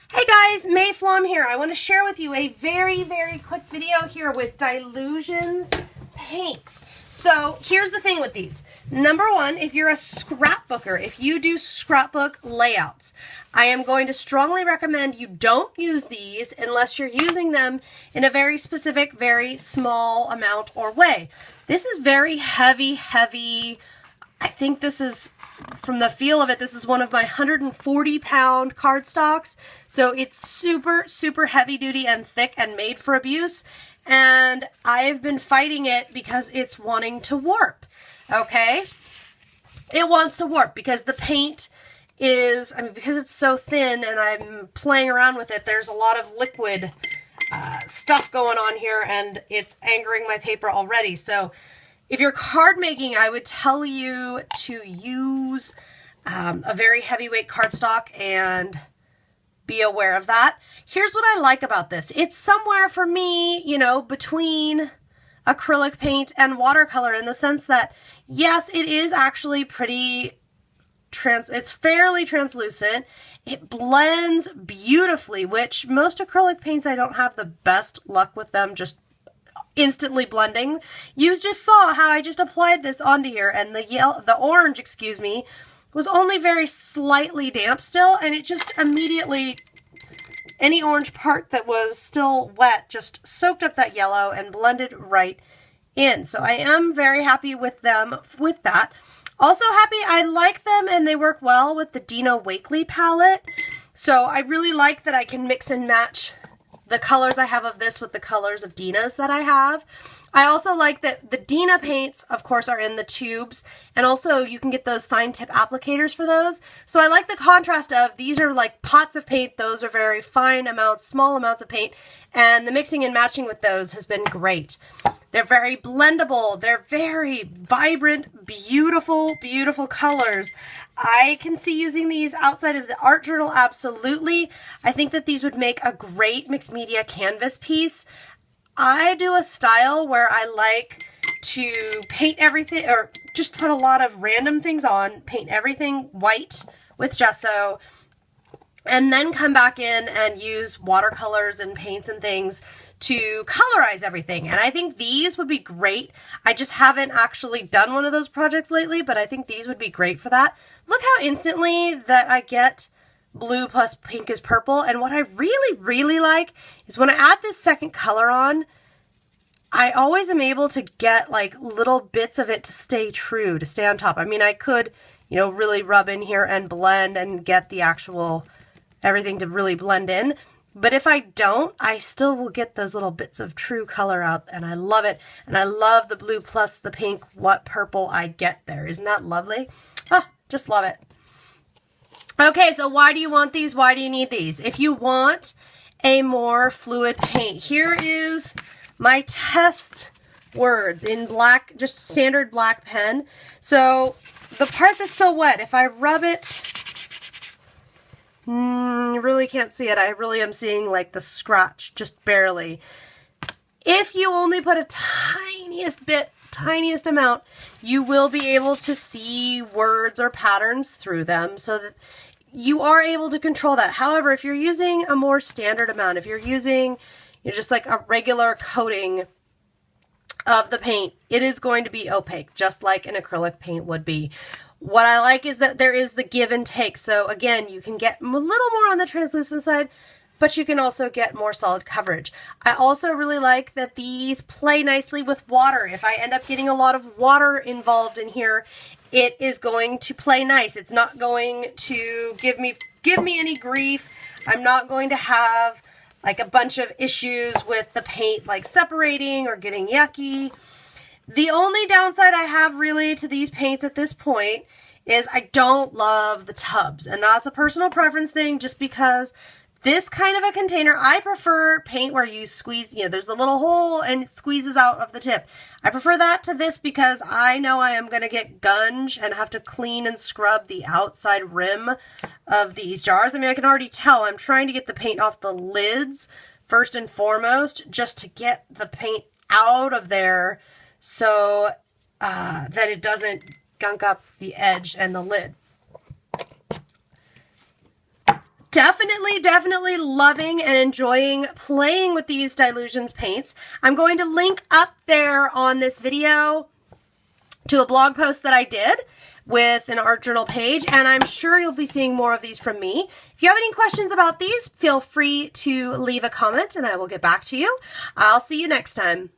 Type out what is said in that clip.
Hey guys, May Flom here. I want to share with you a very quick video here with Dylusions Paints. So here's the thing with these. Number one, if you're a scrapbooker, if you do scrapbook layouts, I am going to strongly recommend you don't use these unless you're using them in a very specific, very small amount or way. This is very heavy. I think this is, from the feel of it, this is one of my 140-pound cardstocks. So it's super heavy duty and thick and made for abuse. And I've been fighting it because it's wanting to warp. Okay? It wants to warp because the paint is, because it's so thin and I'm playing around with it, there's a lot of liquid stuff going on here and it's angering my paper already. So if you're card making, I would tell you to use a very heavyweight cardstock and be aware of that. Here's what I like about this. It's somewhere for me, you know, between acrylic paint and watercolor in the sense that, yes, it is actually pretty it's fairly translucent. It blends beautifully, which most acrylic paints, I don't have the best luck with them just instantly blending. You just saw how I just applied this onto here and the orange, excuse me, was only very slightly damp still, and it just immediately, any orange part that was still wet just soaked up that yellow and blended right in. So I am very happy with them with that. Also happy, I like them and they work well with the Dina Wakley palette. So I really like that I can mix and match the colors I have of this with the colors of Dina's that I have. I also like that the Dina paints, of course, are in the tubes, and also you can get those fine tip applicators for those. So I like the contrast of these are like pots of paint, those are very fine amounts, small amounts of paint, and the mixing and matching with those has been great. They're very blendable. They're very vibrant, beautiful colors. I can see using these outside of the art journal, absolutely. I think that these would make a great mixed media canvas piece. I do a style where I like to paint everything, or just put a lot of random things on, paint everything white with gesso, and then come back in and use watercolors and paints and things to colorize everything. And I think these would be great. I just haven't actually done one of those projects lately, but I think these would be great for that. Look how instantly that I get blue plus pink is purple. And what I really like is when I add this second color on, I always am able to get like little bits of it to stay true, to stay on top. I mean, I could, you know, really rub in here and blend and get the actual everything to really blend in. But if I don't, I still will get those little bits of true color out, and I love it. And I love the blue plus the pink, what purple I get there. Isn't that lovely? Oh, just love it. Okay, so why do you want these? Why do you need these? If you want a more fluid paint, here is my test words in black, just standard black pen. So the part that's still wet, if I rub it, you really can't see it. I really am seeing like the scratch, just barely. If you only put a tiniest amount, you will be able to see words or patterns through them, so that you are able to control that. However, if you're using a more standard amount, if you're using, you know, just like a regular coating of the paint, it is going to be opaque, just like an acrylic paint would be. What I like is that there is the give and take. So again, you can get a little more on the translucent side, but you can also get more solid coverage. I also really like that these play nicely with water. If I end up getting a lot of water involved in here, it is going to play nice. It's not going to give me any grief. I'm not going to have like a bunch of issues with the paint like separating or getting yucky. The only downside I have really to these paints at this point is I don't love the tubs. And that's a personal preference thing, just because this kind of a container, I prefer paint where you squeeze, you know, there's a little hole and it squeezes out of the tip. I prefer that to this because I know I am going to get gunge and have to clean and scrub the outside rim of these jars. I mean, I can already tell I'm trying to get the paint off the lids first and foremost, just to get the paint out of there, so that it doesn't gunk up the edge and the lid. Definitely loving and enjoying playing with these Dylusions paints. I'm going to link up there on this video to a blog post that I did with an art journal page, and I'm sure you'll be seeing more of these from me. If you have any questions about these, feel free to leave a comment and I will get back to you. I'll see you next time.